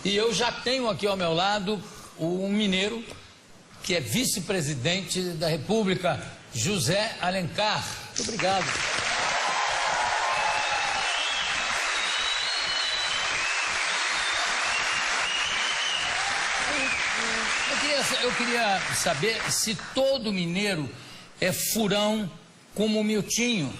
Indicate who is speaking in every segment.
Speaker 1: E eu já tenho aqui ao meu lado um mineiro que é vice-presidente da República, José Alencar. Muito obrigado. Eu queria saber se todo mineiro é furão como o Miltinho,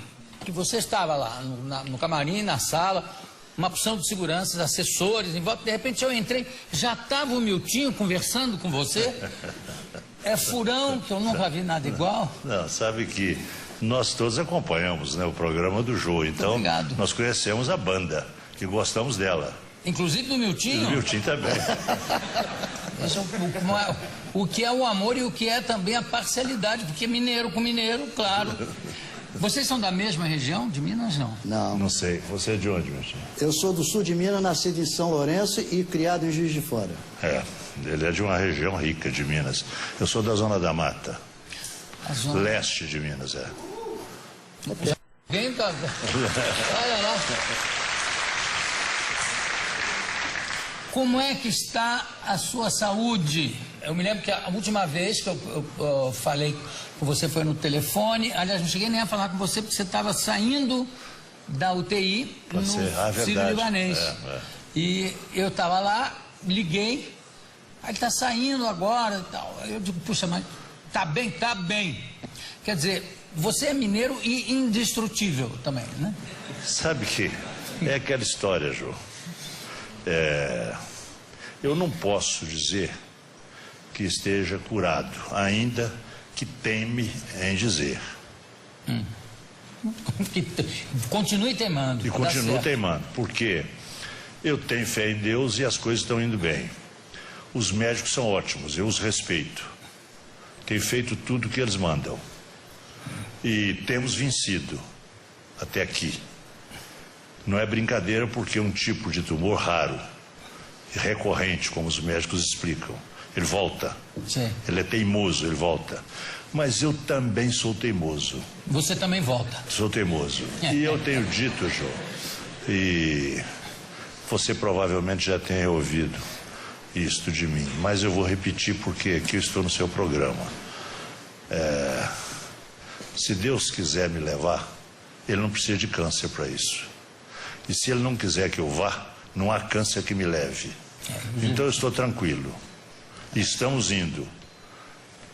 Speaker 1: que você estava lá no camarim, na sala, uma opção de seguranças, assessores, em volta. De repente eu entrei, já estava o Miltinho conversando com você. É furão, que eu nunca vi nada igual.
Speaker 2: Não, sabe que nós todos acompanhamos, né, o programa do Jô, então nós conhecemos a banda, que gostamos dela.
Speaker 1: Inclusive do Miltinho?
Speaker 2: Do Miltinho também.
Speaker 1: O que é o amor e o que é também a parcialidade, porque mineiro com mineiro, claro. Vocês são da mesma região de Minas, não?
Speaker 3: Não.
Speaker 2: Não sei. Você é de onde, meu filho?
Speaker 3: Eu sou do sul de Minas, nascido em São Lourenço e criado em Juiz de Fora.
Speaker 2: É, ele é de uma região rica de Minas. Eu sou da Zona da Mata. Leste de Minas, é.
Speaker 1: Quem tá... Olha lá. Como é que está a sua saúde? Eu me lembro que a última vez que eu falei com você foi no telefone. Aliás, não cheguei nem a falar com você porque você estava saindo da UTI no Sírio-Libanês. E eu estava lá, liguei, aí ele está saindo agora e tal. Eu digo, puxa, mas tá bem? Tá bem. Quer dizer, você é mineiro e indestrutível também, né?
Speaker 2: Sabe que é aquela história, Jô. Eu não posso dizer que esteja curado, ainda que teme em dizer.
Speaker 1: Continue teimando.
Speaker 2: E continuo teimando, porque eu tenho fé em Deus e as coisas estão indo bem. Os médicos são ótimos, eu os respeito. Tenho feito tudo o que eles mandam. E temos vencido até aqui. Não é brincadeira, porque é um tipo de tumor raro e recorrente, como os médicos explicam. Ele volta.
Speaker 1: Sim.
Speaker 2: Ele é teimoso, ele volta. Mas eu também sou teimoso.
Speaker 1: Você também volta.
Speaker 2: Sou teimoso. E eu tenho dito, Jô, e você provavelmente já tenha ouvido isto de mim, mas eu vou repetir porque aqui eu estou no seu programa. Se Deus quiser me levar, Ele não precisa de câncer para isso. E se Ele não quiser que eu vá, não há câncer que me leve. Então eu estou tranquilo. Estamos indo.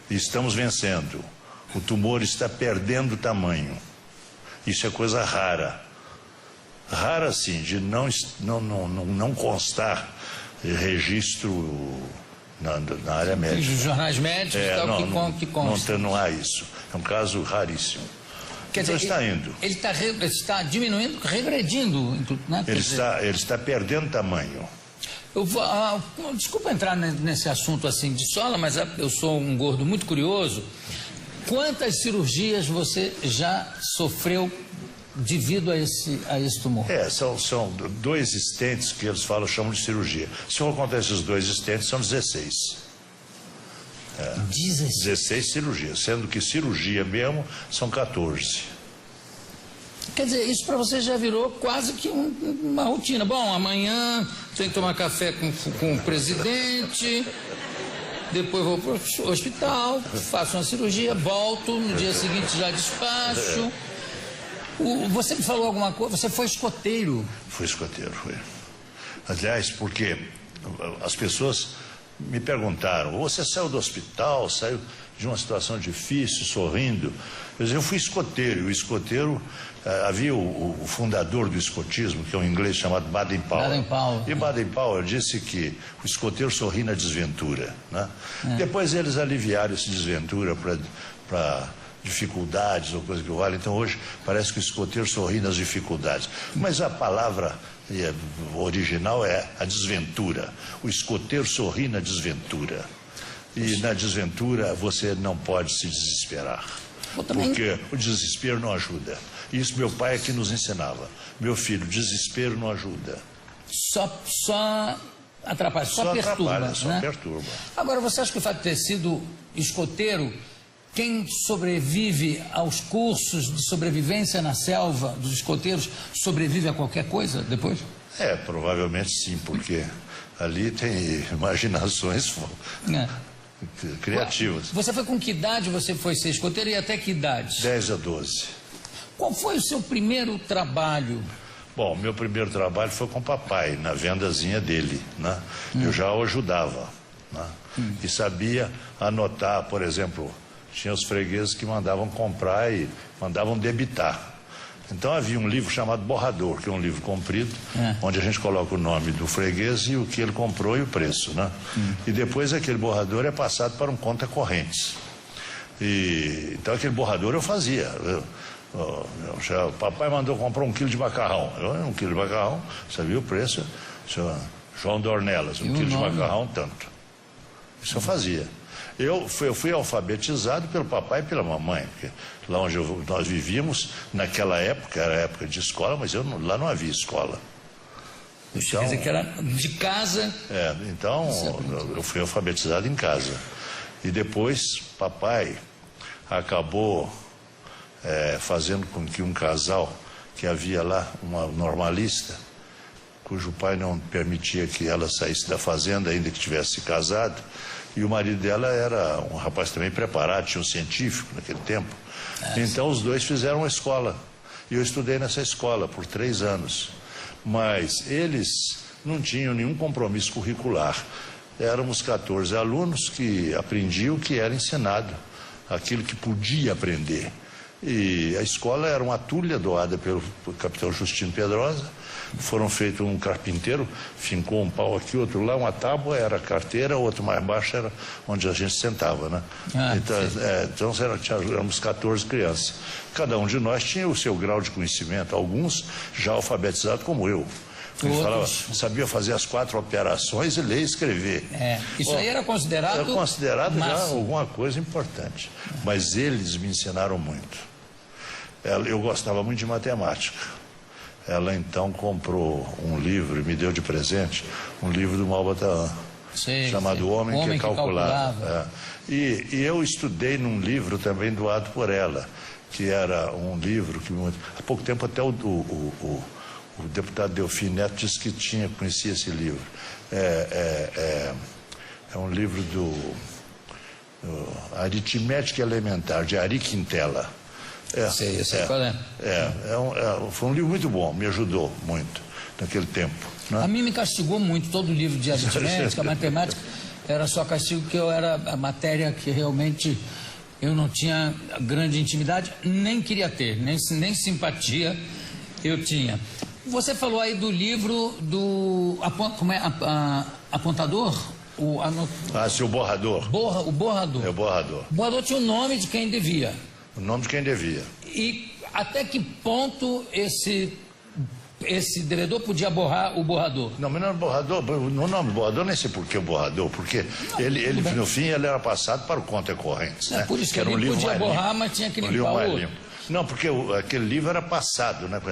Speaker 2: Estamos vencendo. O tumor está perdendo tamanho. Isso é coisa rara. Rara, sim, de não constar registro na área médica.
Speaker 1: Os jornais médicos e tal, que consta.
Speaker 2: Não há isso. É um caso raríssimo.
Speaker 1: Quer dizer,
Speaker 2: está indo.
Speaker 1: Ele está diminuindo, regredindo, né?
Speaker 2: Ele está perdendo tamanho.
Speaker 1: Desculpa entrar nesse assunto assim de sola, mas eu sou um gordo muito curioso. Quantas cirurgias você já sofreu devido a esse tumor?
Speaker 2: São 2 estentes que eles chamam de cirurgia. Se eu contar esses 2 estentes, são 16. 16 cirurgias, sendo que cirurgia mesmo são 14.
Speaker 1: Quer dizer, isso para você já virou quase que uma rotina. Bom, amanhã tenho que tomar café com o presidente, depois vou para o hospital, faço uma cirurgia, volto, no dia seguinte já despacho. Você me falou alguma coisa? Você foi escoteiro?
Speaker 2: Fui escoteiro, fui. Aliás, porque as pessoas me perguntaram, você saiu do hospital, saiu de uma situação difícil, sorrindo. Eu fui escoteiro, e o escoteiro, havia o fundador do escotismo, que é um inglês chamado Baden-Powell. E Baden-Powell disse que o escoteiro sorri na desventura, né? Depois eles aliviaram essa desventura para dificuldades ou coisa que vale. Então hoje parece que o escoteiro sorri nas dificuldades. Mas a palavra original é a desventura. O escoteiro sorri na desventura. E na desventura você não pode se desesperar. Porque o desespero não ajuda. Isso meu pai é que nos ensinava. Meu filho, desespero não ajuda.
Speaker 1: Só atrapalha, só perturba.
Speaker 2: Só perturba.
Speaker 1: Agora, você acha que o fato de ter sido escoteiro, quem sobrevive aos cursos de sobrevivência na selva dos escoteiros, sobrevive a qualquer coisa depois?
Speaker 2: Provavelmente sim, porque ali tem imaginações criativas.
Speaker 1: Você foi com que idade você foi ser escoteiro e até que idade?
Speaker 2: 10 a 12.
Speaker 1: Qual foi o seu primeiro trabalho?
Speaker 2: Bom, meu primeiro trabalho foi com o papai, na vendazinha dele, né? Eu já o ajudava, né? E sabia anotar, por exemplo, tinha os fregueses que mandavam comprar e mandavam debitar. Então havia um livro chamado Borrador, que é um livro comprido, onde a gente coloca o nome do freguês e o que ele comprou e o preço, né? E depois aquele borrador é passado para um conta correntes. Então aquele borrador eu fazia. O papai mandou comprar 1 quilo de macarrão. 1 quilo de macarrão, sabia o preço? João Dornelas, 1 quilo de macarrão, tanto. Isso eu fazia. Eu fui alfabetizado pelo papai e pela mamãe, porque lá onde nós vivíamos, naquela época, era época de escola, mas lá não havia escola.
Speaker 1: Então, quer dizer que era de casa?
Speaker 2: Então eu fui alfabetizado em casa. E depois, papai acabou fazendo com que um casal, que havia lá, uma normalista, cujo pai não permitia que ela saísse da fazenda, ainda que tivesse casado, e o marido dela era um rapaz também preparado, tinha um científico naquele tempo. Então os dois fizeram uma escola. E eu estudei nessa escola por 3 anos. Mas eles não tinham nenhum compromisso curricular. Éramos 14 alunos que aprendiam o que era ensinado, aquilo que podia aprender. E a escola era uma atulha doada pelo capitão Justino Pedrosa. Foram feitos um carpinteiro, fincou um pau aqui, outro lá, uma tábua era a carteira, outro mais baixo era onde a gente sentava, né? Então éramos 14 crianças. Cada um de nós tinha o seu grau de conhecimento, alguns já alfabetizados como eu. Sabia fazer as 4 operações e ler e escrever.
Speaker 1: Isso aí era considerado...
Speaker 2: Era considerado já alguma coisa importante. Mas eles me ensinaram muito. Eu gostava muito de matemática. Ela então comprou um livro e me deu de presente um livro do Malbataan, chamado O Homem que Calculava. E eu estudei num livro também doado por ela, que era um livro que há pouco tempo até o deputado Delfim Neto disse que conhecia esse livro. É um livro do Aritmética Elementar, de Ari Quintela. Foi um livro muito bom, me ajudou muito naquele tempo, né?
Speaker 1: A mim me castigou muito, todo livro de aritmética, matemática, era só castigo, que eu era a matéria que realmente eu não tinha grande intimidade, nem queria ter, nem simpatia eu tinha. Você falou aí do livro do... Como é? Apontador?
Speaker 2: O Borrador.
Speaker 1: O Borrador.
Speaker 2: É o Borrador.
Speaker 1: O Borrador tinha o nome de quem devia.
Speaker 2: O nome de quem devia.
Speaker 1: E até que ponto esse devedor podia borrar o borrador?
Speaker 2: Não, mas não era borrador. No nome do borrador, nem sei por que o borrador, porque ele no fim, ele era passado para o conta corrente. Né?
Speaker 1: Por isso que ele podia borrar, mas tinha que limpar o outro.
Speaker 2: Não, porque aquele livro era passado, né?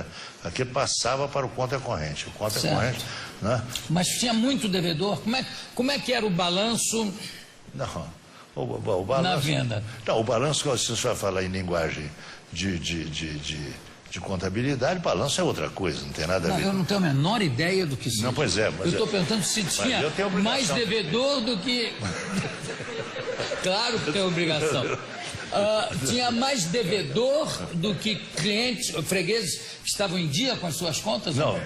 Speaker 2: Aquele passava para o conta corrente. O conta corrente, né?
Speaker 1: Mas tinha muito devedor? Como é que era o balanço?
Speaker 2: Não. O balanço,
Speaker 1: na venda.
Speaker 2: Não, o balanço, se você vai falar em linguagem de contabilidade, balanço é outra coisa, não tem nada a ver.
Speaker 1: Eu não tenho a menor ideia do que seja.
Speaker 2: Não, pois é. Mas
Speaker 1: eu estou perguntando se tinha mais devedor do que... Claro que tem obrigação. Tinha mais devedor do que clientes, fregueses que estavam em dia com as suas contas?
Speaker 2: Não.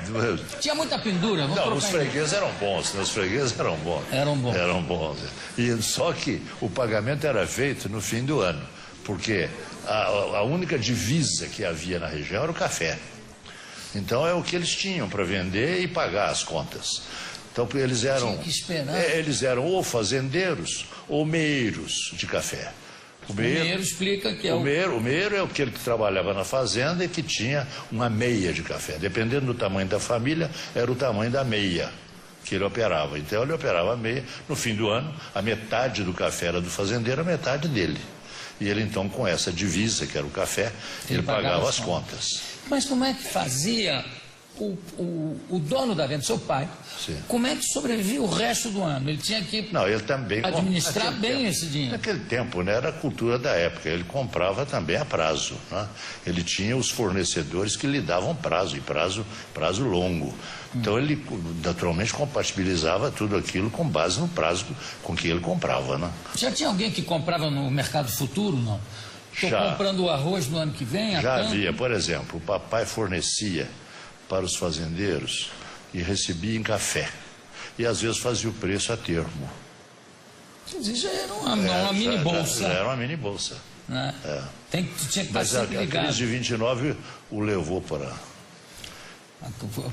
Speaker 1: Tinha muita pendura?
Speaker 2: Não, os fregueses eram bons. Os fregueses eram bons. Eram bons. E só que o pagamento era feito no fim do ano, porque a única divisa que havia na região era o café. Então é o que eles tinham para vender e pagar as contas. Então eles eram...
Speaker 1: Tinha que esperar.
Speaker 2: Eles eram ou fazendeiros ou meeiros de café.
Speaker 1: O meeiro explica que é
Speaker 2: o meeiro é aquele que trabalhava na fazenda e que tinha uma meia de café. Dependendo do tamanho da família, era o tamanho da meia que ele operava. Então ele operava a meia. No fim do ano, a metade do café era do fazendeiro, a metade dele. E ele então, com essa divisa, que era o café, ele pagava as contas.
Speaker 1: Mas como é que fazia o dono da venda, seu pai,
Speaker 2: Sim.
Speaker 1: como é que sobrevivia o resto do ano? Ele tinha que
Speaker 2: Não, ele também
Speaker 1: administrar bem
Speaker 2: tempo,
Speaker 1: esse dinheiro.
Speaker 2: Naquele tempo, né, era a cultura da época. Ele comprava também a prazo, né? Ele tinha os fornecedores que lhe davam prazo, e prazo longo. Então ele naturalmente compatibilizava tudo aquilo com base no prazo com que ele comprava, né?
Speaker 1: Já tinha alguém que comprava no mercado futuro, não? Estou comprando o arroz no ano que vem?
Speaker 2: Já havia, por exemplo, o papai fornecia para os fazendeiros e recebia em café. E às vezes fazia o preço a termo.
Speaker 1: Quer dizer, já era uma mini bolsa.
Speaker 2: Já era uma mini bolsa.
Speaker 1: Né? Tinha que estar
Speaker 2: Mas a
Speaker 1: sempre ligado.
Speaker 2: crise de 29 o levou para...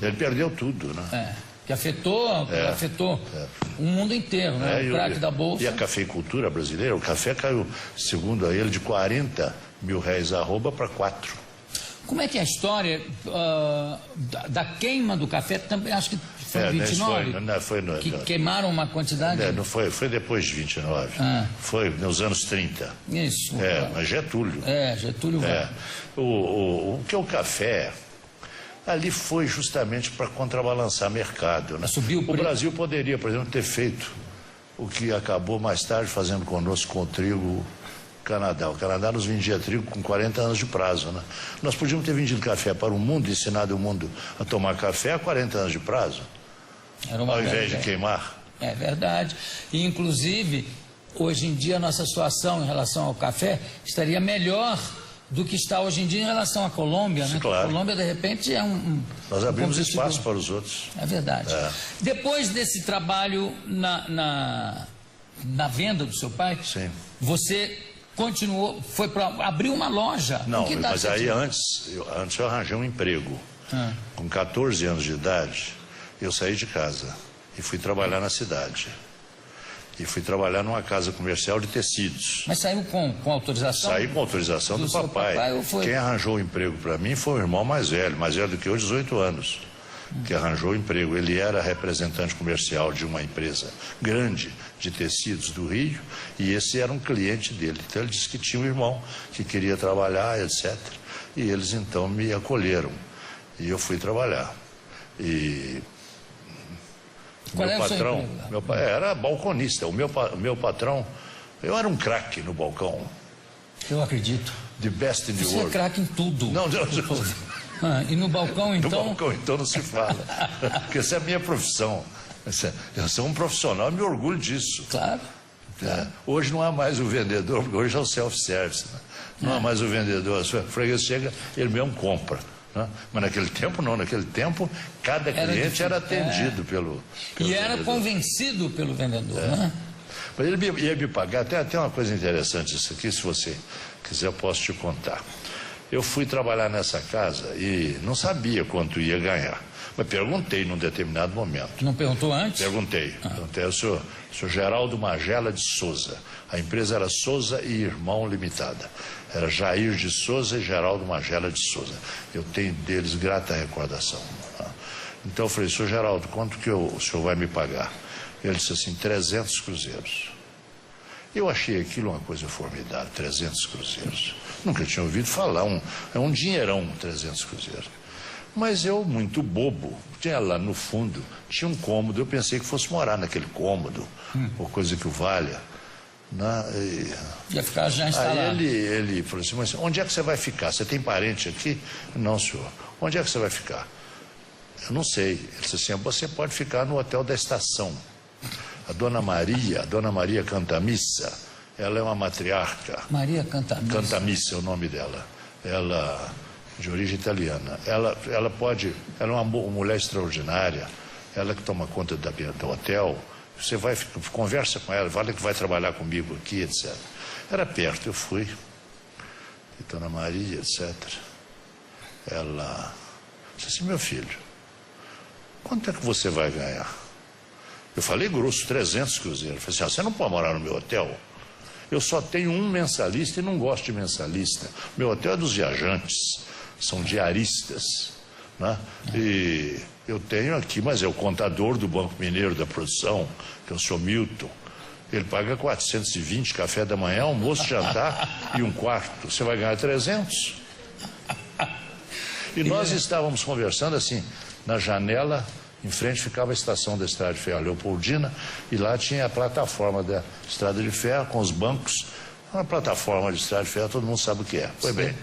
Speaker 2: Ele perdeu tudo, né?
Speaker 1: Que afetou o mundo inteiro, né? O craque da Bolsa.
Speaker 2: E a cafeicultura brasileira, o café caiu, segundo ele, de 40 mil réis arroba para 4.
Speaker 1: Como é que é a história da queima do café? Também acho que foi em 29? Que queimaram uma quantidade?
Speaker 2: Não foi depois de 29. Foi nos anos 30.
Speaker 1: Isso.
Speaker 2: Mas Getúlio.
Speaker 1: Getúlio vai.
Speaker 2: O que é o café... Ali foi justamente para contrabalançar mercado, né? O Brasil poderia, por exemplo, ter feito o que acabou mais tarde fazendo conosco com o trigo Canadá. O Canadá nos vendia trigo com 40 anos de prazo, né? Nós podíamos ter vendido café para o mundo, ensinado o mundo a tomar café a 40 anos de prazo, ao invés de queimar.
Speaker 1: É verdade. E, inclusive, hoje em dia a nossa situação em relação ao café estaria melhor do que está hoje em dia em relação à Colômbia, né?
Speaker 2: Claro.
Speaker 1: A Colômbia, de repente, é
Speaker 2: Nós abrimos espaço para os outros.
Speaker 1: É verdade. Depois desse trabalho na venda do seu pai,
Speaker 2: sim,
Speaker 1: você continuou, foi para abrir uma loja.
Speaker 2: Não, mas aí antes eu arranjei um emprego. Com 14 anos de idade, eu saí de casa e fui trabalhar na cidade. E fui trabalhar numa casa comercial de tecidos.
Speaker 1: Mas saiu com autorização?
Speaker 2: Saí com autorização do papai. Quem arranjou o emprego para mim foi o irmão mais velho do que eu, 18 anos, que arranjou o emprego. Ele era representante comercial de uma empresa grande de tecidos do Rio, e esse era um cliente dele. Então ele disse que tinha um irmão que queria trabalhar, etc. E eles então me acolheram. E eu fui trabalhar. E... meu pai era balconista. O meu patrão, eu era um craque no balcão.
Speaker 1: Eu acredito.
Speaker 2: The best in the world.
Speaker 1: Você é craque em tudo.
Speaker 2: Não.
Speaker 1: E no balcão, então?
Speaker 2: No balcão, então, não se fala. Porque essa é a minha profissão. Eu sou um profissional, eu me orgulho disso.
Speaker 1: Claro.
Speaker 2: Hoje não há mais o vendedor, porque hoje é o self-service. Né? Não há mais o vendedor. O freguês chega, ele mesmo compra. Mas naquele tempo não, naquele tempo cada cliente era atendido pelo
Speaker 1: e era
Speaker 2: vendedor.
Speaker 1: Convencido pelo vendedor, né?
Speaker 2: Mas ele ia me pagar, até uma coisa interessante isso aqui, se você quiser eu posso te contar. Eu fui trabalhar nessa casa e não sabia quanto ia ganhar, mas perguntei num determinado momento.
Speaker 1: Não perguntou antes?
Speaker 2: Perguntei, eu sou Geraldo Magela de Souza, a empresa era Souza e Irmão Limitada. Era Jair de Souza e Geraldo Magela de Souza. Eu tenho deles grata recordação. Então eu falei, senhor Geraldo, quanto que o senhor vai me pagar? Ele disse assim, 300 cruzeiros. Eu achei aquilo uma coisa formidável, 300 cruzeiros. Nunca tinha ouvido falar, é um dinheirão, 300 cruzeiros. Mas eu, muito bobo, tinha lá no fundo, tinha um cômodo, eu pensei que fosse morar naquele cômodo, ou coisa que o valha.
Speaker 1: Ia ficar já instalado.
Speaker 2: Aí ele falou assim, mas onde é que você vai ficar? Você tem parente aqui? Não, senhor. Onde é que você vai ficar? Eu não sei. Ele disse assim, você pode ficar no hotel da estação. A dona Maria Cantamissa, ela é uma matriarca.
Speaker 1: Maria Cantamissa.
Speaker 2: Cantamissa é o nome dela. Ela, de origem italiana. Ela é uma mulher extraordinária. Ela que toma conta do hotel. Você conversa com ela, fala que vai trabalhar comigo aqui, etc. Era perto, eu fui. E dona Maria, etc. Ela disse assim, meu filho, quanto é que você vai ganhar? Eu falei grosso, 300 cruzeiros. Eu falei assim, você não pode morar no meu hotel? Eu só tenho um mensalista e não gosto de mensalista. Meu hotel é dos viajantes, são diaristas, né? E eu tenho aqui, mas é o contador do Banco Mineiro da Produção, que eu sou Milton. Ele paga 420, café da manhã, almoço, jantar e um quarto. Você vai ganhar 300. E nós estávamos conversando assim, na janela, em frente ficava a estação da Estrada de Ferro Leopoldina, e lá tinha a plataforma da Estrada de Ferro com os bancos. Uma plataforma de Estrada de Ferro, todo mundo sabe o que é. Foi bem.